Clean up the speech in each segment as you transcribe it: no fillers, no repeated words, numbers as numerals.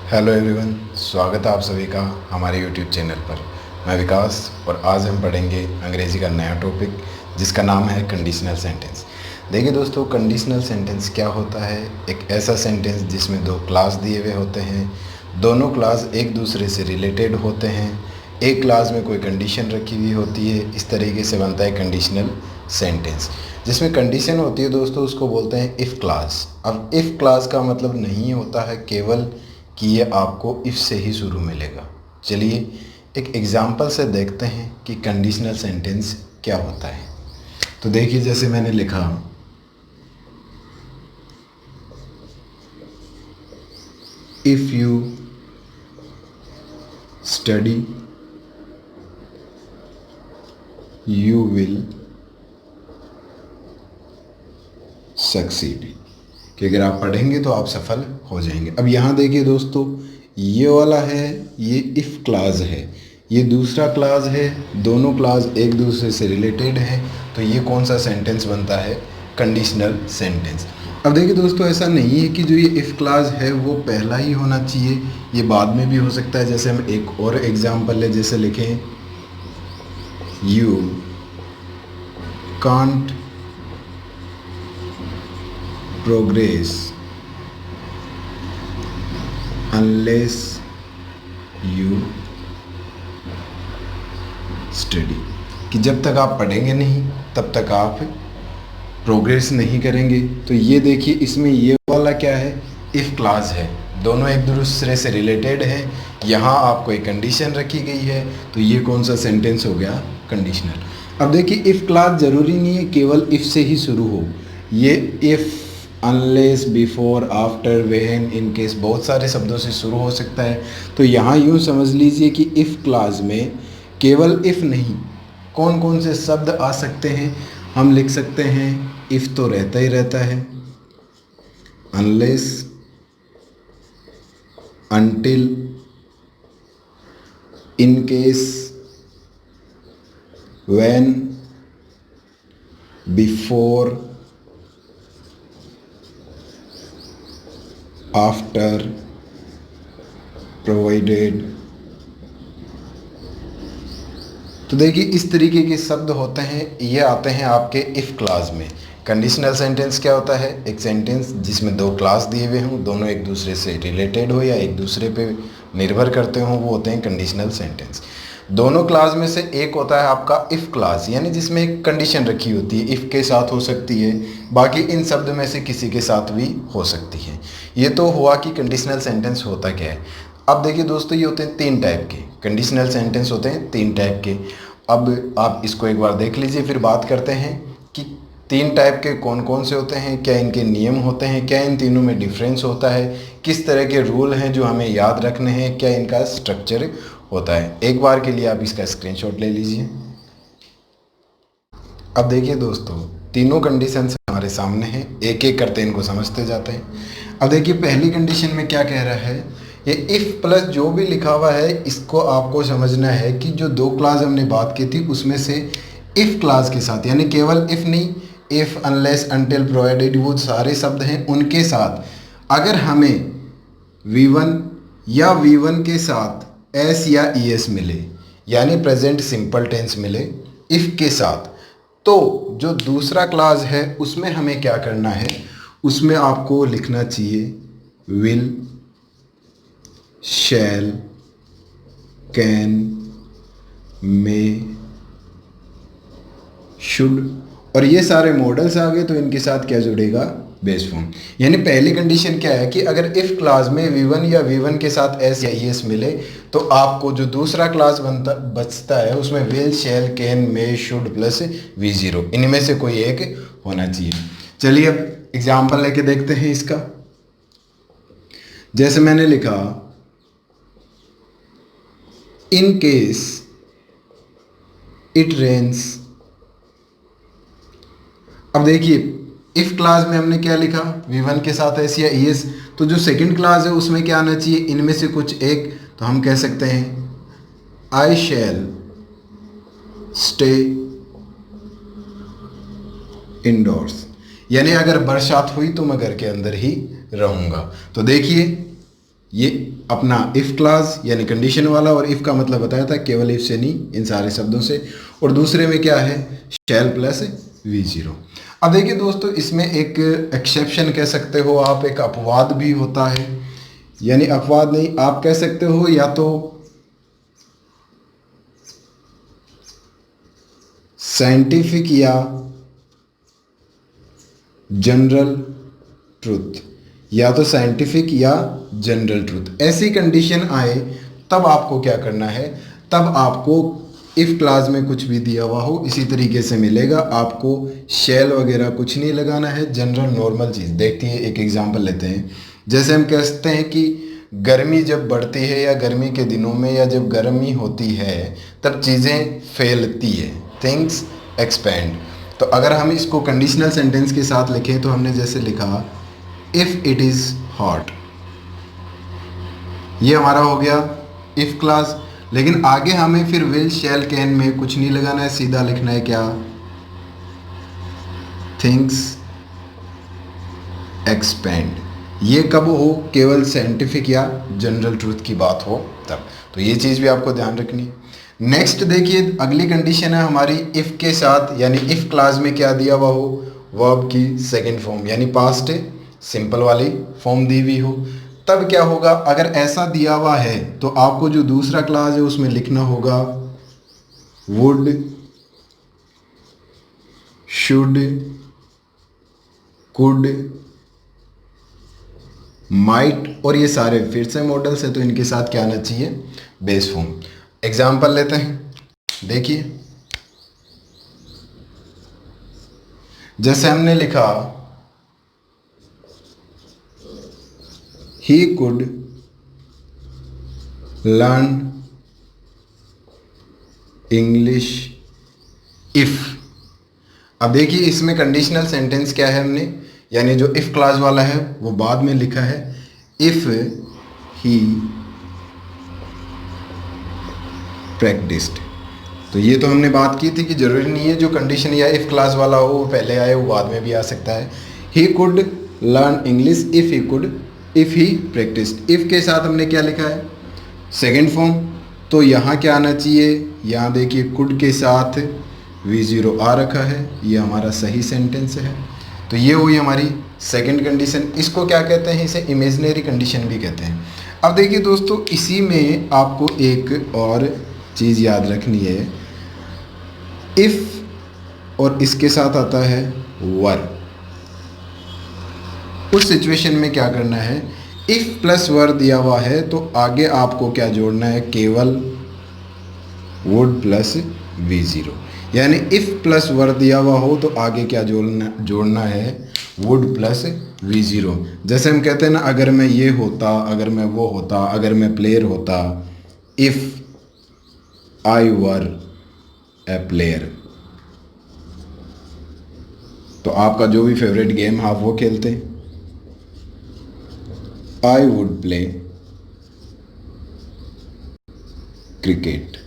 Hello everyone, स्वागत है आप सभी का हमारे यूट्यूब चैनल पर। मैं विकास और आज हम पढ़ेंगे अंग्रेज़ी का नया टॉपिक जिसका नाम है कंडीशनल सेंटेंस। देखिए दोस्तों, कंडीशनल सेंटेंस क्या होता है? एक ऐसा सेंटेंस जिसमें दो क्लास दिए हुए होते हैं, दोनों क्लास एक दूसरे से रिलेटेड होते हैं, एक क्लास में कोई कंडीशन रखी हुई होती है। इस तरीके से बनता है कंडीशनल सेंटेंस। जिसमें कंडीशन होती है दोस्तों, उसको बोलते हैं इफ़ क्लास। अब इफ़ क्लास का मतलब नहीं होता है केवल कि ये आपको इफ़ से ही शुरू मिलेगा। चलिए एक एग्ज़ाम्पल से देखते हैं कि कंडीशनल सेंटेंस क्या होता है। तो देखिए, जैसे मैंने लिखा, if you study you will succeed, कि अगर आप पढ़ेंगे तो आप सफल हो जाएंगे। अब यहाँ देखिए दोस्तों, ये वाला है, ये इफ़ क्लास है, ये दूसरा क्लास है, दोनों क्लास एक दूसरे से रिलेटेड है। तो ये कौन सा सेंटेंस बनता है? Conditional sentence. अब देखिए दोस्तों, ऐसा नहीं है कि जो ये इफ़ क्लास है वो पहला ही होना चाहिए, ये बाद में भी हो सकता है। जैसे हम एक और एग्जाम्पल है, जैसे लिखें, you can't progress unless you study, कि जब तक आप पढ़ेंगे नहीं तब तक आप प्रोग्रेस नहीं करेंगे। तो ये देखिए, इसमें ये वाला क्या है? इफ़ क्लास है, दोनों एक दूसरे से रिलेटेड है, यहाँ आपको एक कंडीशन रखी गई है। तो ये कौन सा सेंटेंस हो गया? कंडीशनल। अब देखिए, इफ़ क्लास ज़रूरी नहीं है केवल इफ़ से ही शुरू हो, ये if, unless, before, after, when, in case, बहुत सारे शब्दों से शुरू हो सकता है। तो यहाँ यूँ समझ लीजिए कि इफ़ क्लास में केवल इफ़ नहीं, कौन कौन से शब्द आ सकते हैं? हम लिख सकते हैं, इफ़ तो रहता ही रहता है, unless, until, in case, when, before, after, provided. तो देखिए, इस तरीके के शब्द होते हैं, ये आते हैं आपके इफ़ क्लास में। कंडीशनल सेंटेंस क्या होता है? एक सेंटेंस जिसमें दो क्लास दिए हुए हों, दोनों एक दूसरे से रिलेटेड हो या एक दूसरे पे निर्भर करते हों, वो होते हैं कंडीशनल सेंटेंस। दोनों क्लास में से एक होता है आपका इफ़ क्लास, यानी जिसमें एक कंडीशन रखी होती है, इफ़ के साथ हो सकती है, बाकी इन शब्द में से किसी के साथ भी हो सकती है। ये तो हुआ कि कंडीशनल सेंटेंस होता क्या है। अब देखिए दोस्तों, ये होते हैं तीन टाइप के कंडीशनल सेंटेंस, होते हैं तीन टाइप के। अब आप इसको एक बार देख लीजिए, फिर बात करते हैं कि तीन टाइप के कौन कौन से होते हैं, क्या इनके नियम होते हैं, क्या इन तीनों में डिफरेंस होता है, किस तरह के रूल हैं जो हमें याद रखने हैं, क्या इनका स्ट्रक्चर होता है। एक बार के लिए आप इसका स्क्रीनशॉट ले लीजिए। अब देखिए दोस्तों, तीनों कंडीशंस हमारे सामने हैं, एक एक करते इनको समझते जाते हैं। अब देखिए, पहली कंडीशन में क्या कह रहा है, ये इफ़ प्लस जो भी लिखा हुआ है इसको आपको समझना है कि जो दो क्लास हमने बात की थी उसमें से इफ़ क्लास के साथ, यानी केवल इफ़ नहीं, इफ़, अनलेस, अनटिल, प्रोवाइडेड, वो सारे शब्द हैं, उनके साथ अगर हमें V1 या V1 के साथ एस या ई एस मिले, यानी प्रेजेंट सिंपल टेंस मिले इफ़ के साथ, तो जो दूसरा क्लास है उसमें हमें क्या करना है? उसमें आपको लिखना चाहिए will, shall, can, may, should, और ये सारे मॉडल्स आ गए तो इनके साथ क्या जुड़ेगा? Base form. यानी पहली कंडीशन क्या है कि अगर इफ़ क्लास में V1 या V1 के साथ एस या ई एस मिले तो आपको जो दूसरा क्लास बचता है उसमें will, shall, can, may, should plus V0, इनमें से कोई एक होना चाहिए। चलिए अब एग्जाम्पल लेके देखते हैं इसका। जैसे मैंने लिखा, इन केस इट रेन्स। अब देखिए, इफ़ क्लास में हमने क्या लिखा? V1 के साथ एस या ई एस। तो जो सेकंड क्लास है उसमें क्या आना चाहिए? इनमें से कुछ एक। तो हम कह सकते हैं आई शैल स्टे इंडोर्स, यानी अगर बरसात हुई तो मैं घर के अंदर ही रहूँगा। तो देखिए, ये अपना इफ़ क्लास यानी कंडीशन वाला, और इफ़ का मतलब बताया था केवल इफ़ से नहीं, इन सारे शब्दों से। और दूसरे में क्या है, शैल प्लस V0। अब देखिए दोस्तों, इसमें एक एक्सेप्शन कह सकते हो आप, एक अपवाद भी होता है, यानी अपवाद नहीं, आप कह सकते हो या तो साइंटिफिक या जनरल ट्रुथ, या तो साइंटिफिक या जनरल ट्रुथ। ऐसी कंडीशन आए तब आपको क्या करना है, तब आपको इफ़ क्लास में कुछ भी दिया हुआ हो इसी तरीके से मिलेगा, आपको शैल वगैरह कुछ नहीं लगाना है, जनरल नॉर्मल चीज़। देखते हैं, एक एग्जांपल लेते हैं। जैसे हम कहते हैं कि गर्मी जब बढ़ती है या गर्मी के दिनों में या जब गर्मी होती है तब चीज़ें फैलती है, थिंग्स एक्सपेंड। तो अगर हम इसको कंडीशनल सेंटेंस के साथ लिखें तो हमने जैसे लिखा इफ़ इट इज़ हॉट, ये हमारा हो गया इफ़ क्लास। लेकिन आगे हमें फिर विल शैल कैन में कुछ नहीं लगाना है, सीधा लिखना है क्या, थिंग्स एक्सपेंड। ये कब हो, केवल साइंटिफिक या जनरल ट्रूथ की बात हो तब। तो ये चीज़ भी आपको ध्यान रखनी है। नेक्स्ट देखिए, अगली कंडीशन है हमारी इफ़ के साथ, यानी इफ़ क्लास में क्या दिया हुआ हो, वर्ब की सेकंड फॉर्म यानी पास्ट सिंपल वाली फॉर्म दी हुई हो। तब क्या होगा, अगर ऐसा दिया हुआ है तो आपको जो दूसरा क्लास है उसमें लिखना होगा वुड, शुड, कुड, माइट, और ये सारे फिर से मॉडल्स है तो इनके साथ क्या आना चाहिए, बेस फॉर्म। एग्जाम्पल लेते हैं, देखिए जैसे हमने लिखा he could learn English if. अब देखिए इसमें कंडीशनल सेंटेंस क्या है, हमने यानी जो इफ क्लास वाला है वो बाद में लिखा है, इफ ही प्रैक्टिस्ड। तो ये तो हमने बात की थी कि जरूरी नहीं है जो कंडीशन या इफ क्लास वाला हो वो पहले आए, वो बाद में भी आ सकता है। He could learn English if he could, if he practised. If के साथ हमने क्या लिखा है, सेकेंड फॉर्म। तो यहाँ क्या आना चाहिए, यहाँ देखिए कुड के साथ V0 आ रखा है, ये हमारा सही सेंटेंस है। तो ये हुई हमारी सेकंड कंडीशन। इसको क्या कहते हैं, इसे इमेजिनरी कंडीशन भी कहते हैं। अब देखिए दोस्तों, इसी में आपको एक और चीज़ याद रखनी है, इफ़ और इसके साथ आता है वर। उस सिचुएशन में क्या करना है, इफ़ प्लस वर दिया हुआ है तो आगे आपको क्या जोड़ना है, केवल वुड प्लस V0। यानी इफ़ प्लस वर दिया हुआ हो तो आगे क्या जोड़ना है, वुड प्लस V0। जैसे हम कहते हैं ना, अगर मैं ये होता, अगर मैं वो होता, अगर मैं प्लेयर होता, if I were A player. तो आपका जो भी फेवरेट गेम है आप वो खेलते, आई वुड प्ले क्रिकेट।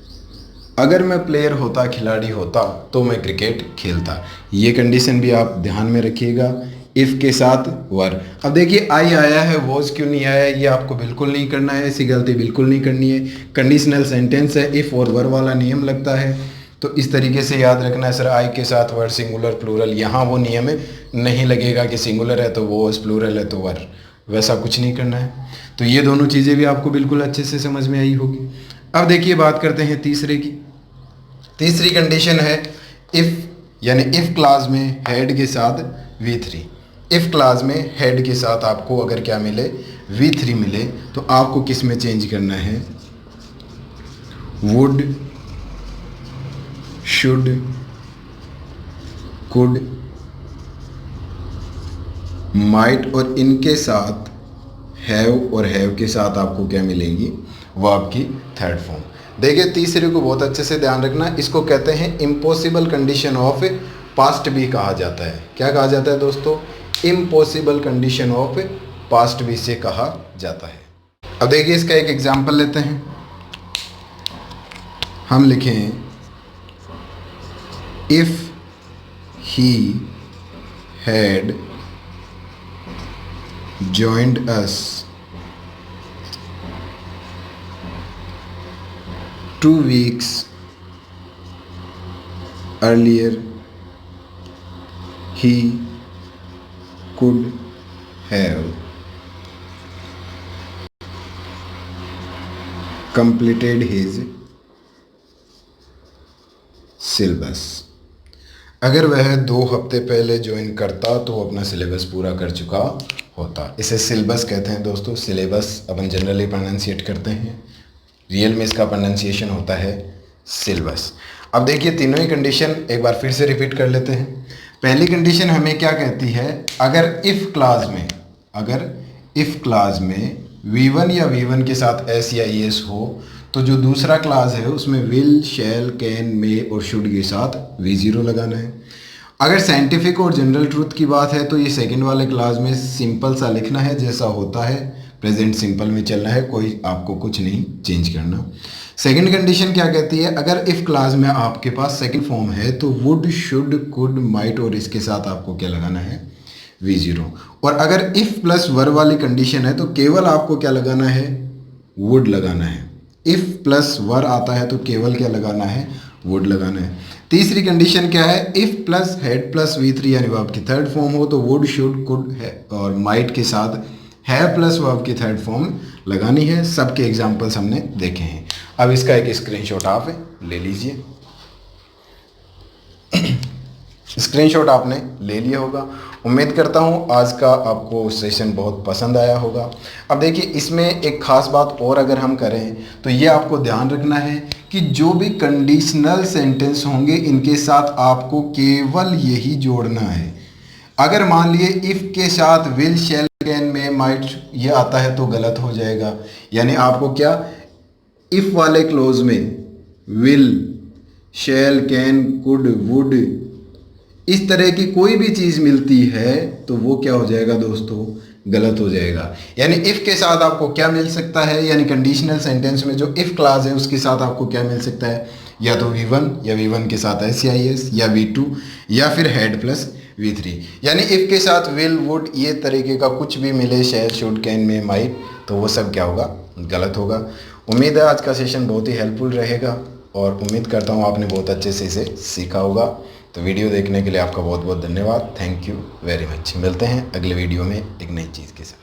अगर मैं प्लेयर होता, खिलाड़ी होता तो मैं क्रिकेट खेलता। ये कंडीशन भी आप ध्यान में रखिएगा, इफ़ के साथ वर। अब देखिए आई आया है, वॉज क्यों नहीं आया, ये आपको बिल्कुल नहीं करना है, ऐसी गलती बिल्कुल नहीं करनी है। कंडीशनल सेंटेंस है, इफ़ और वर वाला नियम लगता है, तो इस तरीके से याद रखना है। सर आई के साथ वर सिंगुलर प्लूरल, यहाँ वो नियम है, नहीं लगेगा कि सिंगुलर है तो वॉज, प्लूरल है तो वर, वैसा कुछ नहीं करना है। तो ये दोनों चीज़ें भी आपको बिल्कुल अच्छे से समझ में आई होगी। अब देखिए बात करते हैं तीसरे की। तीसरी कंडीशन है इफ़, यानी इफ़ क्लास में हेड के साथ V3। इफ़ क्लास में हेड के साथ आपको अगर क्या मिले, V3 मिले, तो आपको किस में चेंज करना है, वुड, शुड, कुड, माइट, और इनके साथ हैव, और हैव के साथ आपको क्या मिलेंगी, वो आपकी थर्ड फॉर्म। देखिए तीसरे को बहुत अच्छे से ध्यान रखना, इसको कहते हैं इम्पॉसिबल कंडीशन ऑफ पास्ट भी कहा जाता है। क्या कहा जाता है दोस्तों, इम्पॉसिबल कंडीशन ऑफ पास्ट भी से कहा जाता है। अब देखिए इसका एक एग्जांपल लेते हैं, हम लिखें if he had joined us 2 weeks earlier he could have completed his syllabus। अगर वह 2 हफ्ते पहले ज्वाइन करता तो वो अपना सिलेबस पूरा कर चुका होता। इसे सिलेबस कहते हैं दोस्तों। सिलेबस अपन जनरली प्रोनाउंसिएट करते हैं, रियल में इसका प्रोनाउंसिएशन होता है सिलेबस। अब देखिए तीनों ही कंडीशन एक बार फिर से रिपीट कर लेते हैं। पहली कंडीशन हमें क्या कहती है, अगर इफ़ क्लास में V1 या V1 के साथ S या ES हो तो जो दूसरा क्लास है उसमें विल, शैल, कैन, मे और शुड के साथ V0 लगाना है। अगर साइंटिफिक और जनरल ट्रूथ की बात है तो ये सेकंड वाले क्लास में सिंपल सा लिखना है, जैसा होता है प्रेजेंट सिंपल में चलना है, कोई आपको कुछ नहीं चेंज करना। सेकंड कंडीशन क्या कहती है, अगर इफ़ क्लास में आपके पास सेकंड फॉर्म है तो वुड, शुड, कुड, माइट और इसके साथ आपको क्या लगाना है, V0। और अगर इफ़ प्लस वर वाली कंडीशन है तो केवल आपको क्या लगाना है, वुड लगाना है। इफ़ प्लस वर आता है तो केवल क्या लगाना है, वुड लगाना है। तीसरी कंडीशन क्या है, if plus head plus V3 यानी वर्ब की थर्ड फॉर्म हो तो वुड, शुड, कुड और माइट के साथ हैव प्लस वर्ब की थर्ड फॉर्म लगानी है। सबके एग्जाम्पल्स हमने देखे हैं। अब इसका एक स्क्रीनशॉट आप ले लीजिए। स्क्रीनशॉट आपने ले लिया होगा। उम्मीद करता हूँ आज का आपको सेशन बहुत पसंद आया होगा। अब देखिए इसमें एक ख़ास बात और अगर हम करें तो ये आपको ध्यान रखना है कि जो भी कंडीशनल सेंटेंस होंगे इनके साथ आपको केवल यही जोड़ना है। अगर मान लिए इफ़ के साथ will, shall, can, may, might ये आता है तो गलत हो जाएगा। यानी आपको क्या, इफ़ वाले क्लोज में will, shall, can, could, would इस तरह की कोई भी चीज़ मिलती है तो वो क्या हो जाएगा दोस्तों, गलत हो जाएगा। यानी इफ़ के साथ आपको क्या मिल सकता है, यानी कंडीशनल सेंटेंस में जो इफ़ क्लास है उसके साथ आपको क्या मिल सकता है, या तो V1 या V1 के साथ S या ES या V2 या फिर हेड प्लस V3। यानी इफ़ के साथ विल, वुड ये तरीके का कुछ भी मिले, शैल, शुड, कैन, मे, माइट, तो वो सब क्या होगा, गलत होगा। उम्मीद है आज का सेशन बहुत ही हेल्पफुल रहेगा और उम्मीद करता हूँ आपने बहुत अच्छे से इसे सीखा होगा। तो वीडियो देखने के लिए आपका बहुत बहुत धन्यवाद। Thank you very much. मिलते हैं अगले वीडियो में एक नई चीज़ के साथ।